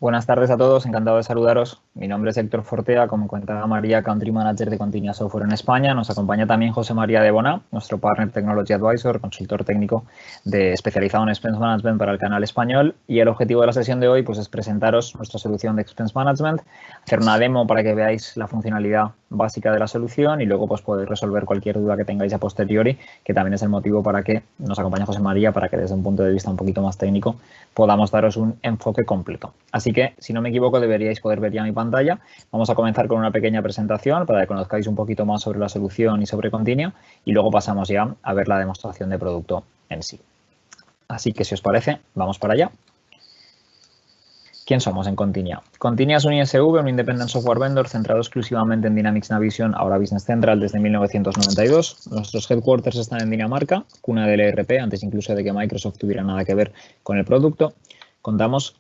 Buenas tardes a todos, encantado de saludaros. Mi nombre es Héctor Fortea, como comentaba María, Country Manager de Continia Software en España. Nos acompaña también José María de Bona, nuestro Partner Technology Advisor, consultor técnico especializado en Expense Management para el canal español. Y el objetivo de la sesión de hoy pues, es presentaros nuestra solución de Expense Management, hacer una demo para que veáis la funcionalidad básica de la solución y luego pues, podéis resolver cualquier duda que tengáis a posteriori, que también es el motivo para que nos acompañe José María, para que desde un punto de vista un poquito más técnico podamos daros un enfoque completo. Así que, si no me equivoco, deberíais poder ver ya mi pantalla. Vamos a comenzar con una pequeña presentación para que conozcáis un poquito más sobre la solución y sobre Continia y luego pasamos ya a ver la demostración de producto en sí. Así que, si os parece, vamos para allá. ¿Quién somos en Continia? Continia es un ISV, un Independent Software Vendor centrado exclusivamente en Dynamics Navision, ahora Business Central, desde 1992. Nuestros headquarters están en Dinamarca, cuna del ERP, antes incluso de que Microsoft tuviera nada que ver con el producto. Contamos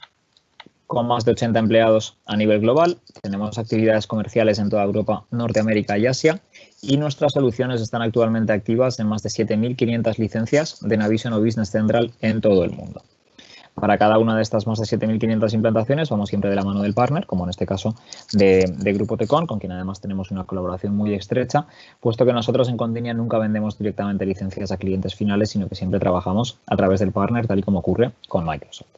con más de 80 empleados a nivel global. Tenemos actividades comerciales en toda Europa, Norteamérica y Asia. Y nuestras soluciones están actualmente activas en más de 7.500 licencias de Navision o Business Central en todo el mundo. Para cada una de estas más de 7.500 implantaciones vamos siempre de la mano del partner, como en este caso de Grupo Tecon, con quien además tenemos una colaboración muy estrecha, puesto que nosotros en Continia nunca vendemos directamente licencias a clientes finales, sino que siempre trabajamos a través del partner, tal y como ocurre con Microsoft.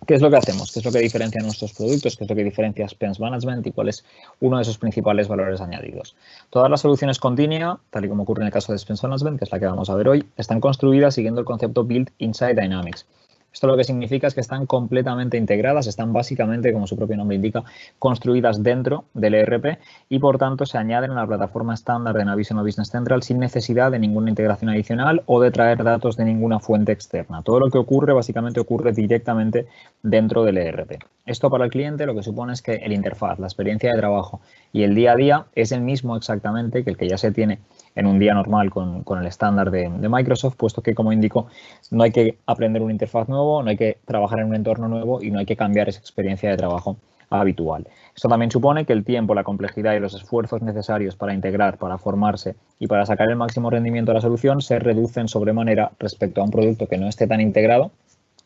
¿Qué es lo que hacemos? ¿Qué es lo que diferencia nuestros productos? ¿Qué es lo que diferencia Expense Management? ¿Y cuál es uno de sus principales valores añadidos? Todas las soluciones Continia, tal y como ocurre en el caso de Expense Management, que es la que vamos a ver hoy, están construidas siguiendo el concepto Build Inside Dynamics. Esto lo que significa es que están completamente integradas, están básicamente, como su propio nombre indica, construidas dentro del ERP y por tanto se añaden a la plataforma estándar de Navision o Business Central sin necesidad de ninguna integración adicional o de traer datos de ninguna fuente externa. Todo lo que ocurre básicamente ocurre directamente dentro del ERP. Esto para el cliente lo que supone es que el interfaz, la experiencia de trabajo y el día a día es el mismo exactamente que el que ya se tiene en un día normal con el estándar de Microsoft, puesto que, como indico, no hay que aprender una interfaz nuevo, no hay que trabajar en un entorno nuevo y no hay que cambiar esa experiencia de trabajo habitual. Esto también supone que el tiempo, la complejidad y los esfuerzos necesarios para integrar, para formarse y para sacar el máximo rendimiento a la solución se reducen sobremanera respecto a un producto que no esté tan integrado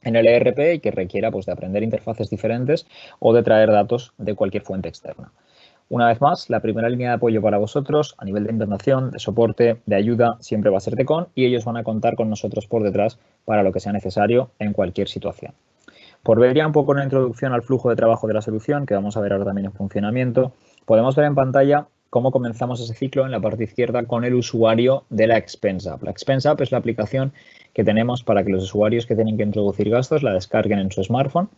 en el ERP y que requiera pues, de aprender interfaces diferentes o de traer datos de cualquier fuente externa. Una vez más, la primera línea de apoyo para vosotros a nivel de implantación, de soporte, de ayuda, siempre va a ser Tecon y ellos van a contar con nosotros por detrás para lo que sea necesario en cualquier situación. Por ver ya un poco una introducción al flujo de trabajo de la solución, que vamos a ver ahora también en funcionamiento, podemos ver en pantalla cómo comenzamos ese ciclo en la parte izquierda con el usuario de la Expense App. La Expense App es la aplicación que tenemos para que los usuarios que tienen que introducir gastos la descarguen en su smartphone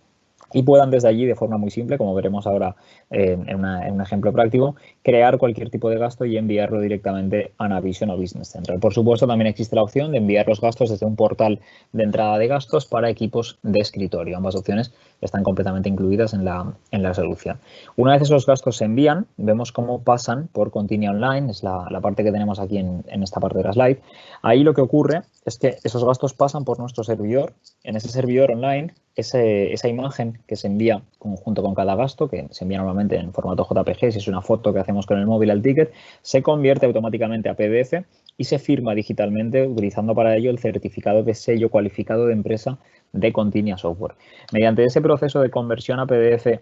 y puedan desde allí, de forma muy simple, como veremos ahora en un ejemplo práctico, crear cualquier tipo de gasto y enviarlo directamente a Navision o Business Central. Por supuesto, también existe la opción de enviar los gastos desde un portal de entrada de gastos para equipos de escritorio. Ambas opciones están completamente incluidas en la solución. Una vez esos gastos se envían, vemos cómo pasan por Continia Online, es la parte que tenemos aquí en esta parte de la slide. Ahí lo que ocurre es que esos gastos pasan por nuestro servidor. En ese servidor online, esa imagen que se envía junto con cada gasto, que se envía normalmente en formato JPG, si es una foto que hacemos con el móvil al ticket, se convierte automáticamente a PDF y se firma digitalmente utilizando para ello el certificado de sello cualificado de empresa de Continia Software. Mediante ese proceso de conversión a PDF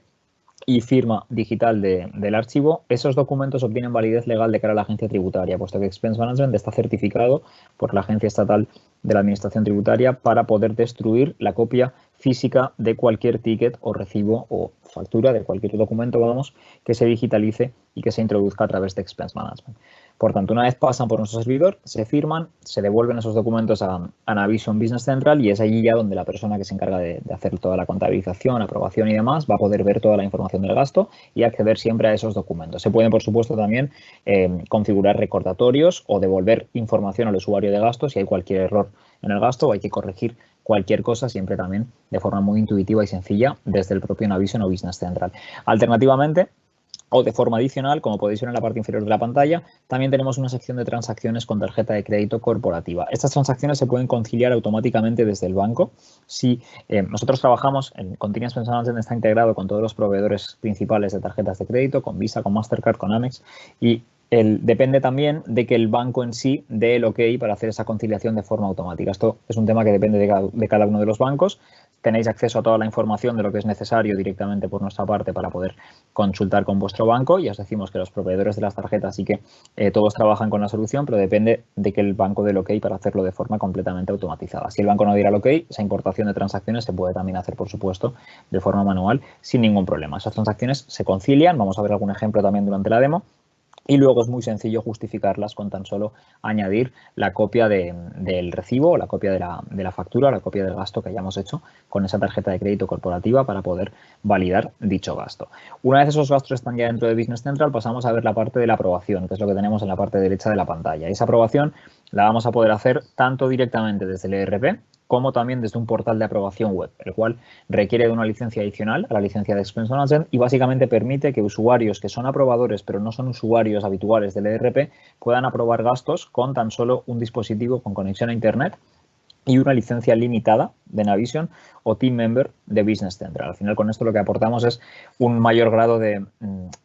y firma digital del archivo, esos documentos obtienen validez legal de cara a la agencia tributaria, puesto que Expense Management está certificado por la Agencia Estatal de la Administración Tributaria para poder destruir la copia física de cualquier ticket o recibo o factura, de cualquier documento, vamos, que se digitalice y que se introduzca a través de Expense Management. Por tanto, una vez pasan por nuestro servidor, se firman, se devuelven esos documentos a Navision Business Central y es allí ya donde la persona que se encarga de hacer toda la contabilización, aprobación y demás va a poder ver toda la información del gasto y acceder siempre a esos documentos. Se pueden, por supuesto, también configurar recordatorios o devolver información al usuario de gasto si hay cualquier error en el gasto o hay que corregir cualquier cosa, siempre también de forma muy intuitiva y sencilla desde el propio Navision o Business Central. Alternativamente, o de forma adicional, como podéis ver en la parte inferior de la pantalla, también tenemos una sección de transacciones con tarjeta de crédito corporativa. Estas transacciones se pueden conciliar automáticamente desde el banco. Si nosotros trabajamos en Continia Expense Management, está integrado con todos los proveedores principales de tarjetas de crédito, con Visa, con Mastercard, con Amex, y Depende también de que el banco en sí dé el OK para hacer esa conciliación de forma automática. Esto es un tema que depende de cada uno de los bancos. Tenéis acceso a toda la información de lo que es necesario directamente por nuestra parte para poder consultar con vuestro banco. Ya os decimos que los proveedores de las tarjetas sí que todos trabajan con la solución, pero depende de que el banco dé el OK para hacerlo de forma completamente automatizada. Si el banco no diera el OK, esa importación de transacciones se puede también hacer, por supuesto, de forma manual sin ningún problema. Esas transacciones se concilian. Vamos a ver algún ejemplo también durante la demo. Y luego es muy sencillo justificarlas con tan solo añadir la copia del recibo, la copia de la factura, la copia del gasto que hayamos hecho con esa tarjeta de crédito corporativa para poder validar dicho gasto. Una vez esos gastos están ya dentro de Business Central, pasamos a ver la parte de la aprobación, que es lo que tenemos en la parte derecha de la pantalla. Esa aprobación la vamos a poder hacer tanto directamente desde el ERP como también desde un portal de aprobación web, el cual requiere de una licencia adicional a la licencia de Expense Management y básicamente permite que usuarios que son aprobadores pero no son usuarios habituales del ERP puedan aprobar gastos con tan solo un dispositivo con conexión a Internet y una licencia limitada de Navision o Team Member de Business Central. Al final, con esto lo que aportamos es un mayor grado de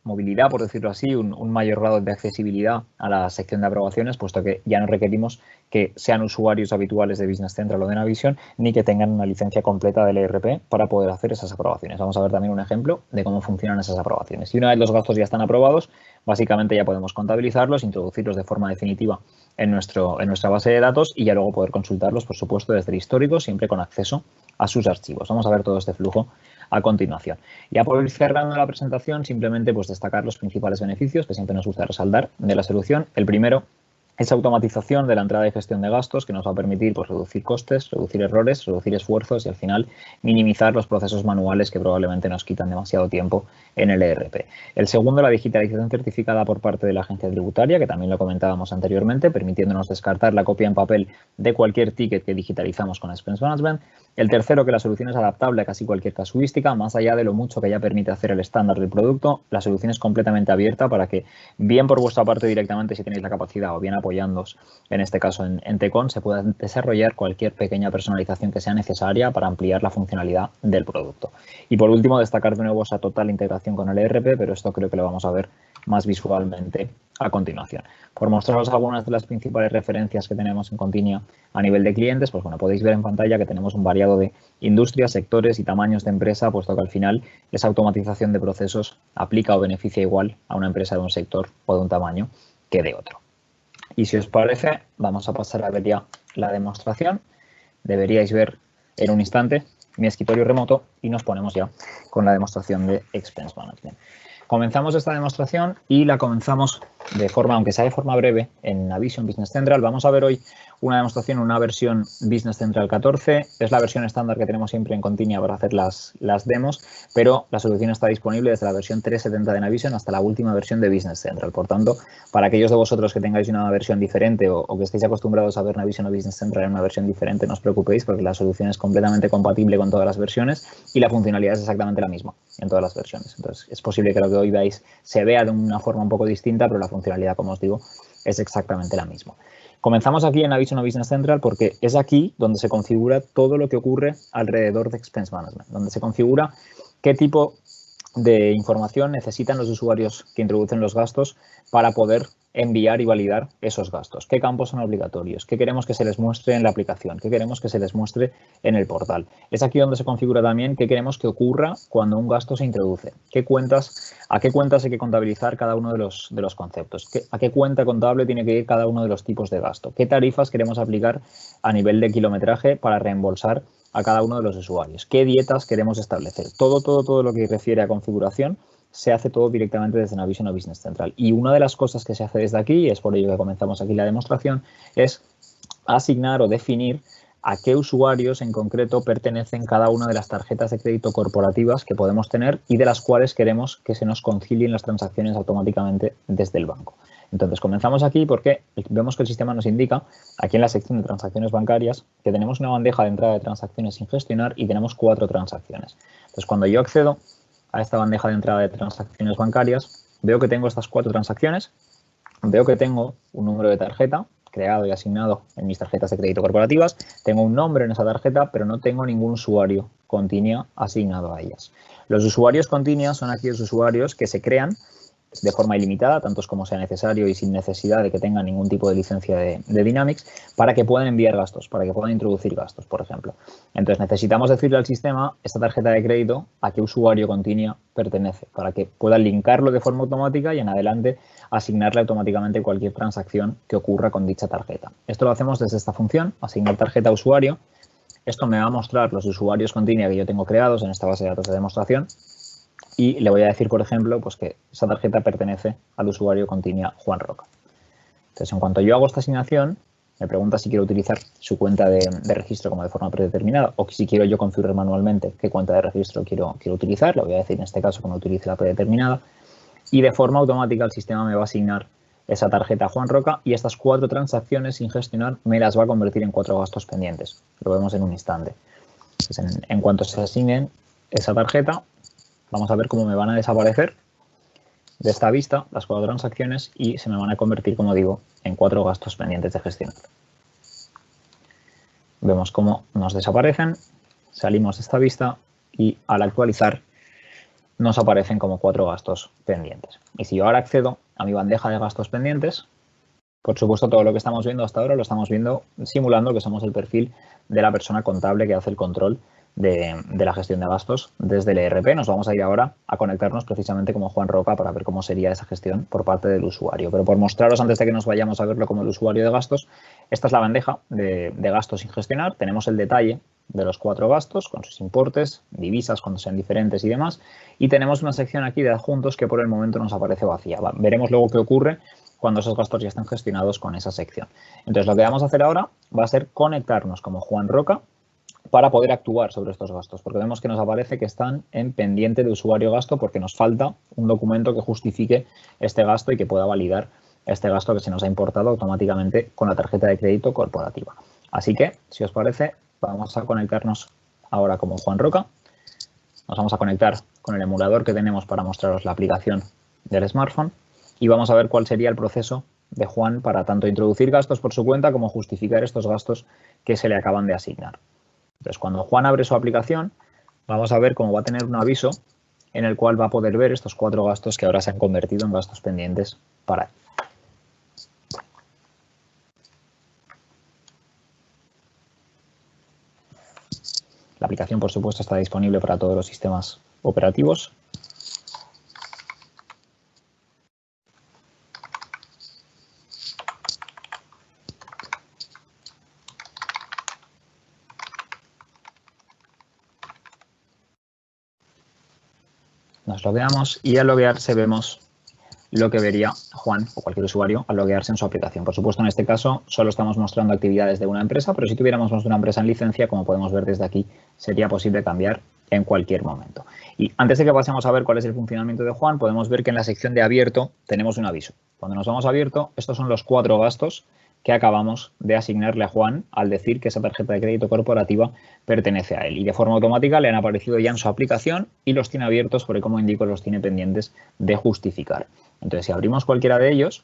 movilidad, por decirlo así, un mayor grado de accesibilidad a la sección de aprobaciones, puesto que ya no requerimos que sean usuarios habituales de Business Central o de Navision, ni que tengan una licencia completa del ERP para poder hacer esas aprobaciones. Vamos a ver también un ejemplo de cómo funcionan esas aprobaciones. Y una vez los gastos ya están aprobados, básicamente ya podemos contabilizarlos, introducirlos de forma definitiva en nuestra base de datos y ya luego poder consultarlos, por supuesto, desde el histórico, siempre con acceso a sus archivos. Vamos a ver todo este flujo a continuación. Ya por ir cerrando la presentación, simplemente pues destacar los principales beneficios que siempre nos gusta resaltar de la solución. El primero es automatización de la entrada y gestión de gastos, que nos va a permitir pues, reducir costes, reducir errores, reducir esfuerzos y al final minimizar los procesos manuales que probablemente nos quitan demasiado tiempo en el ERP. El segundo, la digitalización certificada por parte de la agencia tributaria, que también lo comentábamos anteriormente, permitiéndonos descartar la copia en papel de cualquier ticket que digitalizamos con Expense Management. El tercero, que la solución es adaptable a casi cualquier casuística, más allá de lo mucho que ya permite hacer el estándar del producto. La solución es completamente abierta para que, bien por vuestra parte directamente si tenéis la capacidad o bien apoyándoos, en este caso en Tecon, se pueda desarrollar cualquier pequeña personalización que sea necesaria para ampliar la funcionalidad del producto. Y por último, destacar de nuevo esa total integración con el ERP, pero esto creo que lo vamos a ver más visualmente a continuación. Por mostraros algunas de las principales referencias que tenemos en Continia a nivel de clientes, pues bueno, podéis ver en pantalla que tenemos un variado de industrias, sectores y tamaños de empresa, puesto que al final esa automatización de procesos aplica o beneficia igual a una empresa de un sector o de un tamaño que de otro. Y si os parece, vamos a pasar a ver ya la demostración. Deberíais ver en un instante mi escritorio remoto y nos ponemos ya con la demostración de Expense Management. Comenzamos esta demostración y la comenzamos de forma, aunque sea de forma breve, en Navision Business Central. Vamos a ver hoy una demostración, una versión Business Central 14. Es la versión estándar que tenemos siempre en Continia para hacer las demos, pero la solución está disponible desde la versión 3.70 de Navision hasta la última versión de Business Central. Por tanto, para aquellos de vosotros que tengáis una versión diferente o que estéis acostumbrados a ver Navision o Business Central en una versión diferente, no os preocupéis porque la solución es completamente compatible con todas las versiones y la funcionalidad es exactamente la misma en todas las versiones. Entonces, es posible que lo que hoy veáis se vea de una forma un poco distinta, pero la funcionalidad, como os digo, es exactamente la misma. Comenzamos aquí en Navision o Business Central porque es aquí donde se configura todo lo que ocurre alrededor de Expense Management, donde se configura qué tipo de información necesitan los usuarios que introducen los gastos para poder enviar y validar esos gastos. ¿Qué campos son obligatorios? ¿Qué queremos que se les muestre en la aplicación? ¿Qué queremos que se les muestre en el portal? Es aquí donde se configura también qué queremos que ocurra cuando un gasto se introduce. ¿A qué cuentas hay que contabilizar cada uno de los conceptos? ¿A qué cuenta contable tiene que ir cada uno de los tipos de gasto? ¿Qué tarifas queremos aplicar a nivel de kilometraje para reembolsar a cada uno de los usuarios? ¿Qué dietas queremos establecer? Todo lo que refiere a configuración se hace todo directamente desde Navision o Business Central. Y una de las cosas que se hace desde aquí, y es por ello que comenzamos aquí la demostración, es asignar o definir a qué usuarios en concreto pertenecen cada una de las tarjetas de crédito corporativas que podemos tener y de las cuales queremos que se nos concilien las transacciones automáticamente desde el banco. Entonces, comenzamos aquí porque vemos que el sistema nos indica, aquí en la sección de transacciones bancarias, que tenemos una bandeja de entrada de transacciones sin gestionar y tenemos 4 transacciones. Entonces, cuando yo accedo a esta bandeja de entrada de transacciones bancarias, veo que tengo estas 4 transacciones, veo que tengo un número de tarjeta creado y asignado en mis tarjetas de crédito corporativas, tengo un nombre en esa tarjeta, pero no tengo ningún usuario Continia asignado a ellas. Los usuarios Continia son aquellos usuarios que se crean de forma ilimitada, tantos como sea necesario y sin necesidad de que tengan ningún tipo de licencia de Dynamics, para que puedan enviar gastos, para que puedan introducir gastos, por ejemplo. Entonces, necesitamos decirle al sistema esta tarjeta de crédito a qué usuario Continia pertenece, para que pueda linkarlo de forma automática y en adelante asignarle automáticamente cualquier transacción que ocurra con dicha tarjeta. Esto lo hacemos desde esta función, asignar tarjeta a usuario. Esto me va a mostrar los usuarios Continia que yo tengo creados en esta base de datos de demostración. Y le voy a decir, por ejemplo, pues que esa tarjeta pertenece al usuario Continia Juan Roca. Entonces, en cuanto yo hago esta asignación, me pregunta si quiero utilizar su cuenta de registro como de forma predeterminada o si quiero yo configurar manualmente qué cuenta de registro quiero utilizar. Le voy a decir en este caso que no utilice la predeterminada. Y de forma automática el sistema me va a asignar esa tarjeta a Juan Roca y estas 4 transacciones sin gestionar me las va a convertir en 4 gastos pendientes. Lo vemos en un instante. Entonces, en cuanto se asignen esa tarjeta, vamos a ver cómo me van a desaparecer de esta vista las 4 transacciones y se me van a convertir, como digo, en 4 gastos pendientes de gestionar. Vemos cómo nos desaparecen, salimos de esta vista y al actualizar nos aparecen como 4 gastos pendientes. Y si yo ahora accedo a mi bandeja de gastos pendientes, por supuesto todo lo que estamos viendo hasta ahora lo estamos viendo simulando que somos el perfil de la persona contable que hace el control de la gestión de gastos desde el ERP. Nos vamos a ir ahora a conectarnos precisamente como Juan Roca para ver cómo sería esa gestión por parte del usuario. Pero por mostraros antes de que nos vayamos a verlo como el usuario de gastos, esta es la bandeja de gastos sin gestionar. Tenemos el detalle de los 4 gastos con sus importes, divisas cuando sean diferentes y demás. Y tenemos una sección aquí de adjuntos que por el momento nos aparece vacía. Veremos luego qué ocurre cuando esos gastos ya están gestionados con esa sección. Entonces, lo que vamos a hacer ahora va a ser conectarnos como Juan Roca para poder actuar sobre estos gastos, porque vemos que nos aparece que están en pendiente de usuario gasto porque nos falta un documento que justifique este gasto y que pueda validar este gasto que se nos ha importado automáticamente con la tarjeta de crédito corporativa. Así que, si os parece, vamos a conectarnos ahora como Juan Roca. Nos vamos a conectar con el emulador que tenemos para mostraros la aplicación del smartphone y vamos a ver cuál sería el proceso de Juan para tanto introducir gastos por su cuenta como justificar estos gastos que se le acaban de asignar. Entonces, cuando Juan abre su aplicación, vamos a ver cómo va a tener un aviso en el cual va a poder ver estos 4 gastos que ahora se han convertido en gastos pendientes para él. La aplicación, por supuesto, está disponible para todos los sistemas operativos. Nos logueamos y al loguearse vemos lo que vería Juan o cualquier usuario al loguearse en su aplicación. Por supuesto, en este caso solo estamos mostrando actividades de una empresa, pero si tuviéramos una empresa en licencia, como podemos ver desde aquí, sería posible cambiar en cualquier momento. Y antes de que pasemos a ver cuál es el funcionamiento de Juan, podemos ver que en la sección de abierto tenemos un aviso. Cuando nos vamos a abierto, estos son los 4 gastos que acabamos de asignarle a Juan al decir que esa tarjeta de crédito corporativa pertenece a él. Y de forma automática le han aparecido ya en su aplicación y los tiene abiertos porque, como indico, los tiene pendientes de justificar. Entonces, si abrimos cualquiera de ellos,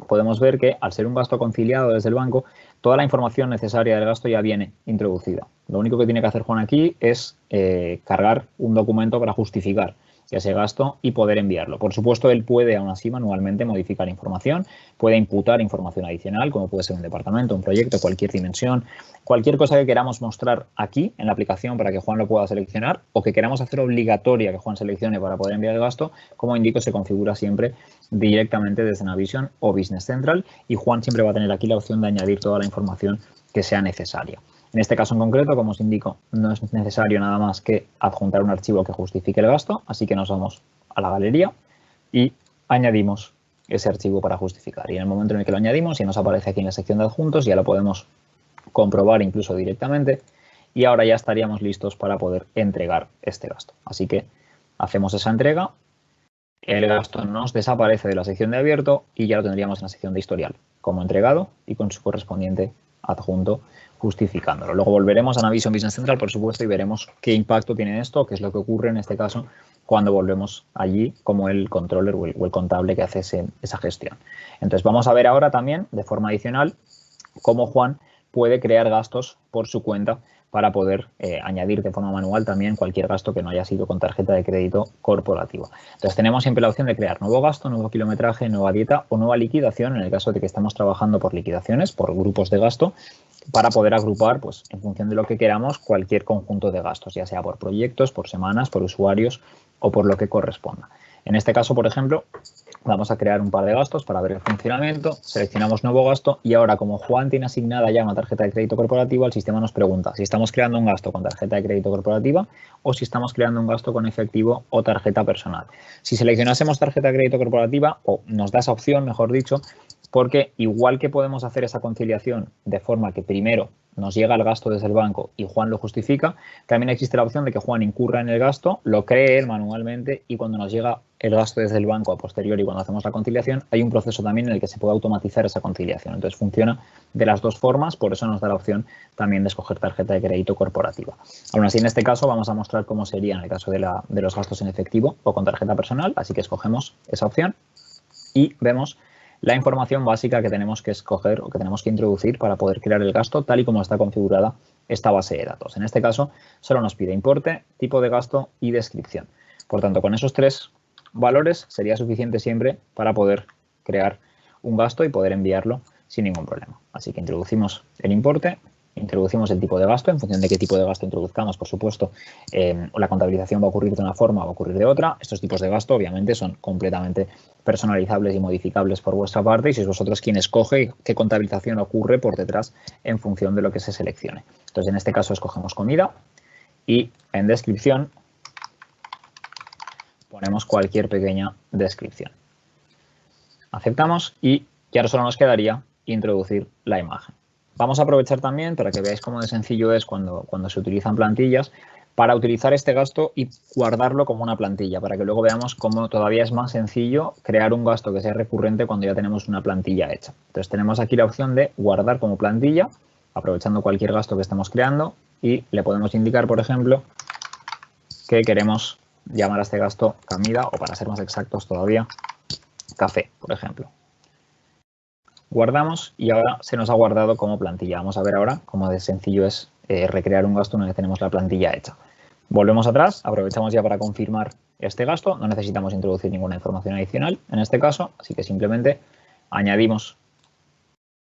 podemos ver que al ser un gasto conciliado desde el banco, toda la información necesaria del gasto ya viene introducida. Lo único que tiene que hacer Juan aquí es cargar un documento para justificar ese gasto y poder enviarlo. Por supuesto, él puede aún así manualmente modificar información, puede imputar información adicional, como puede ser un departamento, un proyecto, cualquier dimensión, cualquier cosa que queramos mostrar aquí en la aplicación para que Juan lo pueda seleccionar o que queramos hacer obligatoria que Juan seleccione para poder enviar el gasto, como indico, se configura siempre directamente desde Navision o Business Central y Juan siempre va a tener aquí la opción de añadir toda la información que sea necesaria. En este caso en concreto, como os indico, no es necesario nada más que adjuntar un archivo que justifique el gasto, así que nos vamos a la galería y añadimos ese archivo para justificar. Y en el momento en el que lo añadimos, ya nos aparece aquí en la sección de adjuntos, ya lo podemos comprobar incluso directamente y ahora ya estaríamos listos para poder entregar este gasto. Así que hacemos esa entrega, el gasto nos desaparece de la sección de abierto y ya lo tendríamos en la sección de historial como entregado y con su correspondiente adjunto justificándolo. Luego volveremos a Navision Business Central, por supuesto, y veremos qué impacto tiene esto, qué es lo que ocurre en este caso cuando volvemos allí como el controller o el contable que hace esa gestión. Entonces vamos a ver ahora también de forma adicional cómo Juan puede crear gastos por su cuenta para poder añadir de forma manual también cualquier gasto que no haya sido con tarjeta de crédito corporativa. Entonces tenemos siempre la opción de crear nuevo gasto, nuevo kilometraje, nueva dieta o nueva liquidación en el caso de que estemos trabajando por liquidaciones, por grupos de gasto, para poder agrupar, pues, en función de lo que queramos, cualquier conjunto de gastos, ya sea por proyectos, por semanas, por usuarios o por lo que corresponda. En este caso, por ejemplo, vamos a crear un par de gastos para ver el funcionamiento, seleccionamos nuevo gasto y ahora, como Juan tiene asignada ya una tarjeta de crédito corporativa, el sistema nos pregunta si estamos creando un gasto con tarjeta de crédito corporativa o si estamos creando un gasto con efectivo o tarjeta personal. Si seleccionásemos tarjeta de crédito corporativa, o nos da esa opción, mejor dicho, porque igual que podemos hacer esa conciliación de forma que primero nos llega el gasto desde el banco y Juan lo justifica, también existe la opción de que Juan incurra en el gasto, lo cree él manualmente y cuando nos llega el gasto desde el banco a posteriori, cuando hacemos la conciliación, hay un proceso también en el que se puede automatizar esa conciliación. Entonces funciona de las dos formas, por eso nos da la opción también de escoger tarjeta de crédito corporativa. Aún así, en este caso vamos a mostrar cómo sería en el caso de los gastos en efectivo o con tarjeta personal, así que escogemos esa opción y vemos la información básica que tenemos que escoger o que tenemos que introducir para poder crear el gasto tal y como está configurada esta base de datos. En este caso, solo nos pide importe, tipo de gasto y descripción. Por tanto, con esos tres valores sería suficiente siempre para poder crear un gasto y poder enviarlo sin ningún problema. Así que introducimos el importe, introducimos el tipo de gasto, en función de qué tipo de gasto introduzcamos, por supuesto, la contabilización va a ocurrir de una forma, va a ocurrir de otra. Estos tipos de gasto, obviamente, son completamente personalizables y modificables por vuestra parte y sois vosotros quien escoge qué contabilización ocurre por detrás en función de lo que se seleccione. Entonces, en este caso, escogemos comida y en descripción ponemos cualquier pequeña descripción. Aceptamos y ya solo nos quedaría introducir la imagen. Vamos a aprovechar también para que veáis cómo de sencillo es cuando se utilizan plantillas para utilizar este gasto y guardarlo como una plantilla, para que luego veamos cómo todavía es más sencillo crear un gasto que sea recurrente cuando ya tenemos una plantilla hecha. Entonces tenemos aquí la opción de guardar como plantilla, aprovechando cualquier gasto que estemos creando y le podemos indicar, por ejemplo, que queremos llamar a este gasto comida o, para ser más exactos todavía, café, por ejemplo. Guardamos y ahora se nos ha guardado como plantilla. Vamos a ver ahora cómo de sencillo es recrear un gasto una vez tenemos la plantilla hecha. Volvemos atrás, aprovechamos ya para confirmar este gasto. No necesitamos introducir ninguna información adicional en este caso, así que simplemente añadimos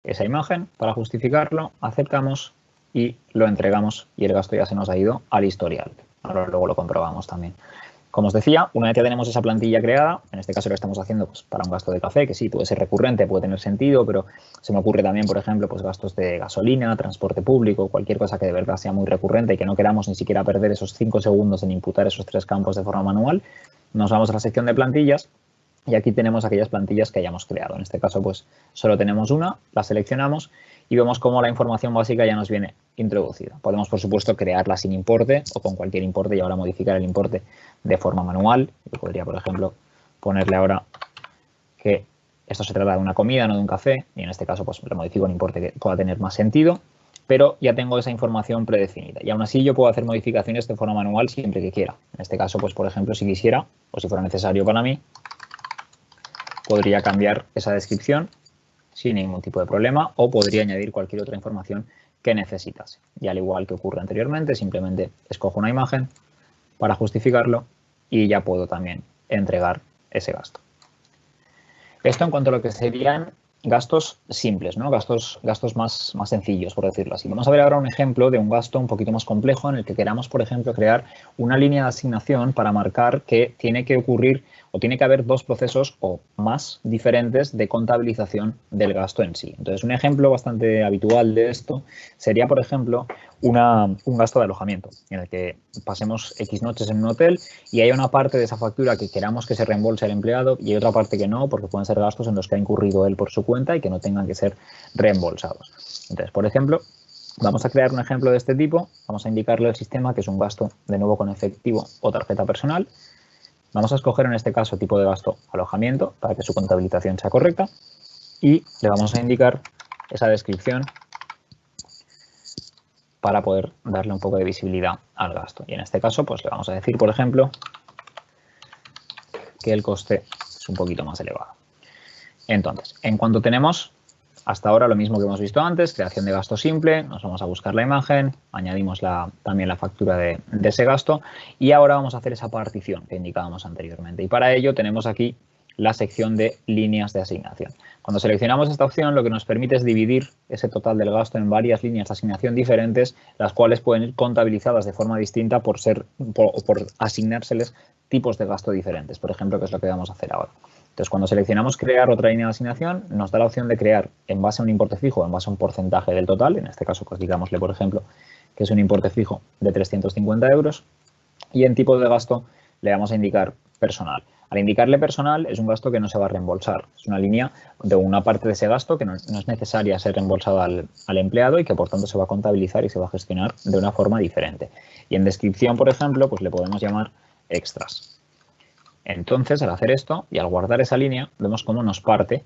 esa imagen para justificarlo, aceptamos y lo entregamos y el gasto ya se nos ha ido al historial. Ahora luego lo comprobamos también. Como os decía, una vez que tenemos esa plantilla creada, en este caso lo estamos haciendo pues, para un gasto de café, que sí, puede ser recurrente, puede tener sentido, pero se me ocurre también, por ejemplo, pues gastos de gasolina, transporte público, cualquier cosa que de verdad sea muy recurrente y que no queramos ni siquiera perder esos 5 segundos en imputar esos 3 campos de forma manual. Nos vamos a la sección de plantillas y aquí tenemos aquellas plantillas que hayamos creado. En este caso, pues solo tenemos una, la seleccionamos y vemos cómo la información básica ya nos viene introducida. Podemos, por supuesto, crearla sin importe o con cualquier importe y ahora modificar el importe de forma manual. Yo podría, por ejemplo, ponerle ahora que esto se trata de una comida, no de un café, y en este caso pues le modifico un importe que pueda tener más sentido, pero ya tengo esa información predefinida. Y aún así yo puedo hacer modificaciones de forma manual siempre que quiera. En este caso, pues por ejemplo, si quisiera o si fuera necesario para mí, podría cambiar esa descripción sin ningún tipo de problema o podría añadir cualquier otra información que necesitase. Y al igual que ocurre anteriormente, simplemente escojo una imagen para justificarlo y ya puedo también entregar ese gasto. Esto en cuanto a lo que serían gastos simples, ¿no? Gastos más sencillos, por decirlo así. Vamos a ver ahora un ejemplo de un gasto un poquito más complejo en el que queramos, por ejemplo, crear una línea de asignación para marcar que tiene que ocurrir o tiene que haber 2 procesos o más diferentes de contabilización del gasto en sí. Entonces, un ejemplo bastante habitual de esto sería, por ejemplo, un gasto de alojamiento en el que pasemos X noches en un hotel y hay una parte de esa factura que queramos que se reembolse al empleado y hay otra parte que no, porque pueden ser gastos en los que ha incurrido él por su cuenta y que no tengan que ser reembolsados. Entonces, por ejemplo, vamos a crear un ejemplo de este tipo, vamos a indicarle al sistema que es un gasto de nuevo con efectivo o tarjeta personal. Vamos a escoger en este caso tipo de gasto alojamiento para que su contabilización sea correcta y le vamos a indicar esa descripción para poder darle un poco de visibilidad al gasto. Y en este caso, pues le vamos a decir, por ejemplo, que el coste es un poquito más elevado. Entonces, en cuanto tenemos Hasta ahora lo mismo que hemos visto antes, creación de gasto simple, nos vamos a buscar la imagen, añadimos también la factura de ese gasto y ahora vamos a hacer esa partición que indicábamos anteriormente. Y para ello tenemos aquí la sección de líneas de asignación. Cuando seleccionamos esta opción, lo que nos permite es dividir ese total del gasto en varias líneas de asignación diferentes, las cuales pueden ir contabilizadas de forma distinta por asignárseles tipos de gasto diferentes, por ejemplo, que es lo que vamos a hacer ahora. Entonces, cuando seleccionamos crear otra línea de asignación, nos da la opción de crear en base a un importe fijo, en base a un porcentaje del total. En este caso, pues digámosle, por ejemplo, que es un importe fijo de 350 euros. Y en tipo de gasto le vamos a indicar personal. Al indicarle personal es un gasto que no se va a reembolsar. Es una línea de una parte de ese gasto que no es necesaria ser reembolsada al empleado y que por tanto se va a contabilizar y se va a gestionar de una forma diferente. Y en descripción, por ejemplo, pues le podemos llamar extras. Entonces, al hacer esto y al guardar esa línea, vemos cómo nos parte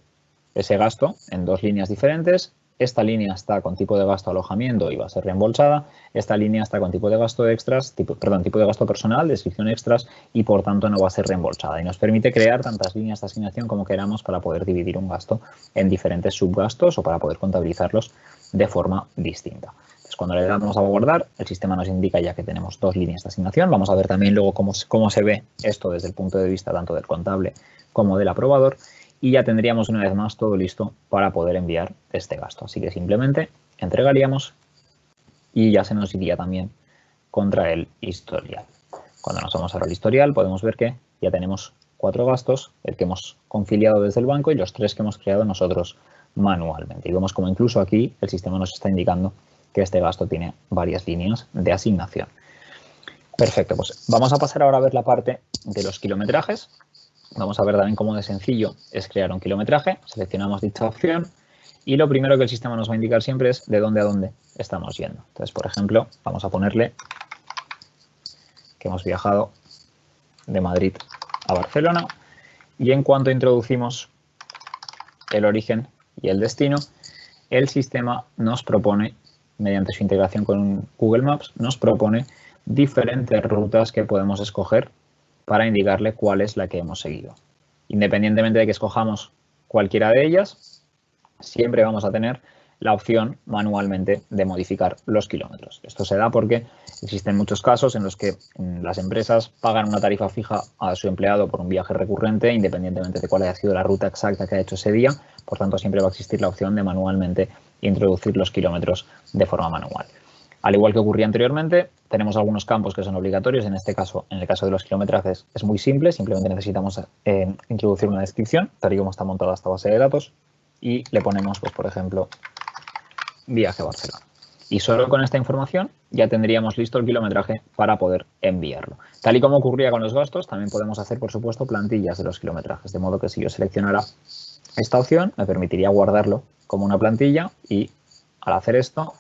ese gasto en dos líneas diferentes. Esta línea está con tipo de gasto alojamiento y va a ser reembolsada. Esta línea está con tipo de gasto extras, tipo de gasto personal, descripción extras y por tanto no va a ser reembolsada. Y nos permite crear tantas líneas de asignación como queramos para poder dividir un gasto en diferentes subgastos o para poder contabilizarlos de forma distinta. Cuando le damos a guardar, el sistema nos indica ya que tenemos dos líneas de asignación. Vamos a ver también luego cómo se ve esto desde el punto de vista tanto del contable como del aprobador. Y ya tendríamos una vez más todo listo para poder enviar este gasto. Así que simplemente entregaríamos y ya se nos iría también contra el historial. Cuando nos vamos al historial podemos ver que ya tenemos 4 gastos, el que hemos conciliado desde el banco y los 3 que hemos creado nosotros manualmente. Y vemos como incluso aquí el sistema nos está indicando que este gasto tiene varias líneas de asignación. Perfecto, pues vamos a pasar ahora a ver la parte de los kilometrajes. Vamos a ver también cómo de sencillo es crear un kilometraje. Seleccionamos dicha opción y lo primero que el sistema nos va a indicar siempre es de dónde a dónde estamos yendo. Entonces, por ejemplo, vamos a ponerle que hemos viajado de Madrid a Barcelona y en cuanto introducimos el origen y el destino, el sistema nos propone, mediante su integración con Google Maps, nos propone diferentes rutas que podemos escoger para indicarle cuál es la que hemos seguido. Independientemente de que escojamos cualquiera de ellas, siempre vamos a tener la opción manualmente de modificar los kilómetros. Esto se da porque existen muchos casos en los que las empresas pagan una tarifa fija a su empleado por un viaje recurrente, independientemente de cuál haya sido la ruta exacta que ha hecho ese día. Por tanto, siempre va a existir la opción de manualmente introducir los kilómetros de forma manual. Al igual que ocurría anteriormente, tenemos algunos campos que son obligatorios. En este caso, en el caso de los kilometrajes, es muy simple. Simplemente necesitamos introducir una descripción, tal y como está montada esta base de datos, y le ponemos, pues, por ejemplo, viaje a Barcelona. Y solo con esta información ya tendríamos listo el kilometraje para poder enviarlo. Tal y como ocurría con los gastos, también podemos hacer, por supuesto, plantillas de los kilometrajes. De modo que si yo seleccionara esta opción, me permitiría guardarlo como una plantilla y al hacer esto,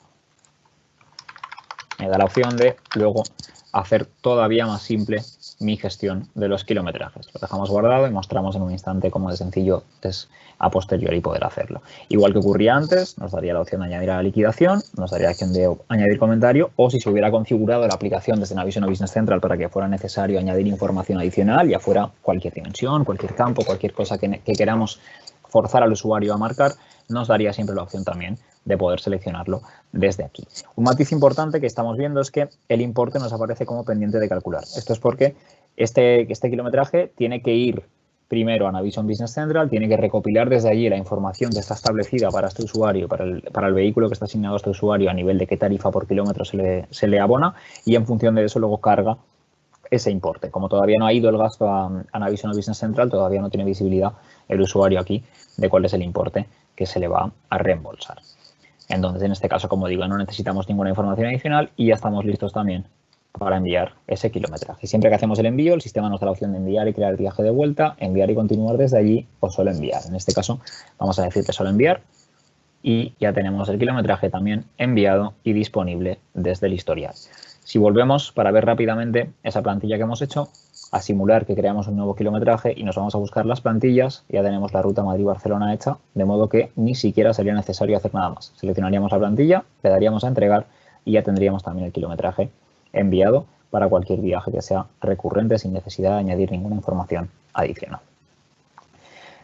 me da la opción de luego hacer todavía más simple mi gestión de los kilometrajes. Lo dejamos guardado y mostramos en un instante cómo de sencillo es a posteriori poder hacerlo. Igual que ocurría antes, nos daría la opción de añadir a la liquidación, nos daría la opción de añadir comentario o si se hubiera configurado la aplicación desde Navision o Business Central para que fuera necesario añadir información adicional, ya fuera cualquier dimensión, cualquier campo, cualquier cosa que queramos forzar al usuario a marcar, nos daría siempre la opción también de poder seleccionarlo desde aquí. Un matiz importante que estamos viendo es que el importe nos aparece como pendiente de calcular. Esto es porque este kilometraje tiene que ir primero a Navision Business Central, tiene que recopilar desde allí la información que está establecida para este usuario, para el vehículo que está asignado a este usuario a nivel de qué tarifa por kilómetro se le abona y en función de eso luego carga ese importe. Como todavía no ha ido el gasto a Navision Business Central, todavía no tiene visibilidad el usuario aquí de cuál es el importe que se le va a reembolsar. Entonces, en este caso, como digo, no necesitamos ninguna información adicional y ya estamos listos también para enviar ese kilometraje. Siempre que hacemos el envío, el sistema nos da la opción de enviar y crear el viaje de vuelta, enviar y continuar desde allí o solo enviar. En este caso, vamos a decir que solo enviar y ya tenemos el kilometraje también enviado y disponible desde el historial. Si volvemos para ver rápidamente esa plantilla que hemos hecho, a simular que creamos un nuevo kilometraje y nos vamos a buscar las plantillas, ya tenemos la ruta Madrid-Barcelona hecha, de modo que ni siquiera sería necesario hacer nada más. Seleccionaríamos la plantilla, le daríamos a entregar y ya tendríamos también el kilometraje enviado para cualquier viaje que sea recurrente sin necesidad de añadir ninguna información adicional.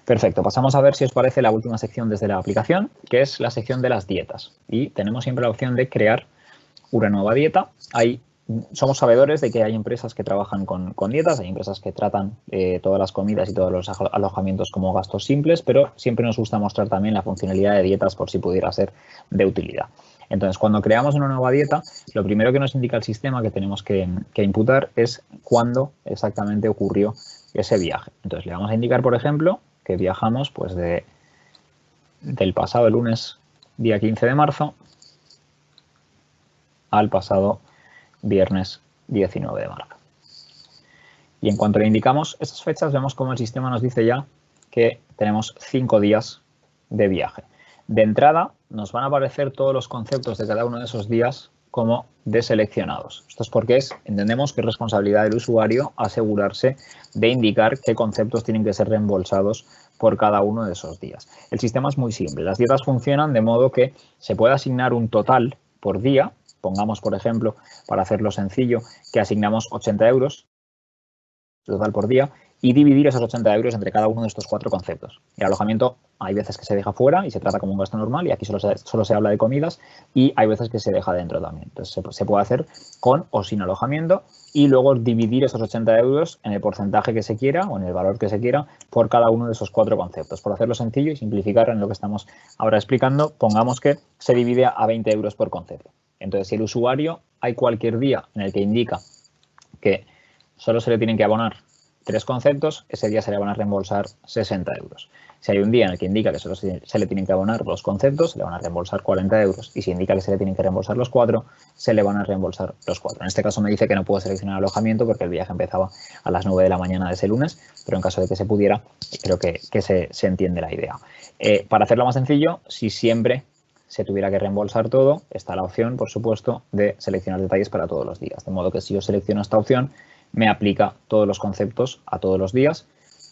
Perfecto, pasamos a ver si os parece la última sección desde la aplicación, que es la sección de las dietas. Y tenemos siempre la opción de crear una nueva dieta. Somos sabedores de que hay empresas que trabajan con dietas, hay empresas que tratan todas las comidas y todos los alojamientos como gastos simples, pero siempre nos gusta mostrar también la funcionalidad de dietas por si pudiera ser de utilidad. Entonces, cuando creamos una nueva dieta, lo primero que nos indica el sistema que tenemos que imputar es cuándo exactamente ocurrió ese viaje. Entonces, le vamos a indicar, por ejemplo, que viajamos pues del pasado lunes, día 15 de marzo, al pasado viernes 19 de marzo. Y en cuanto le indicamos esas fechas, vemos cómo el sistema nos dice ya que tenemos 5 días de viaje. De entrada, nos van a aparecer todos los conceptos de cada uno de esos días como deseleccionados. Esto es porque entendemos que es responsabilidad del usuario asegurarse de indicar qué conceptos tienen que ser reembolsados por cada uno de esos días. El sistema es muy simple. Las dietas funcionan de modo que se puede asignar un total por día. Pongamos, por ejemplo, para hacerlo sencillo, que asignamos 80 euros total por día y dividir esos 80 euros entre cada uno de estos 4 conceptos. El alojamiento hay veces que se deja fuera y se trata como un gasto normal y aquí solo se habla de comidas y hay veces que se deja dentro también. Entonces se puede hacer con o sin alojamiento y luego dividir esos 80 euros en el porcentaje que se quiera o en el valor que se quiera por cada uno de esos 4 conceptos. Por hacerlo sencillo y simplificar en lo que estamos ahora explicando, pongamos que se divide a 20 euros por concepto. Entonces, si el usuario hay cualquier día en el que indica que solo se le tienen que abonar 3 conceptos, ese día se le van a reembolsar 60 euros. Si hay un día en el que indica que solo se le tienen que abonar 2 conceptos, se le van a reembolsar 40 euros. Y si indica que se le tienen que reembolsar los 4, se le van a reembolsar los 4. En este caso me dice que no puedo seleccionar alojamiento porque el viaje empezaba a las 9 de la mañana de ese lunes, pero en caso de que se pudiera, creo que se entiende la idea. Para hacerlo más sencillo, si siempre se tuviera que reembolsar todo, está la opción, por supuesto, de seleccionar detalles para todos los días. De modo que si yo selecciono esta opción, me aplica todos los conceptos a todos los días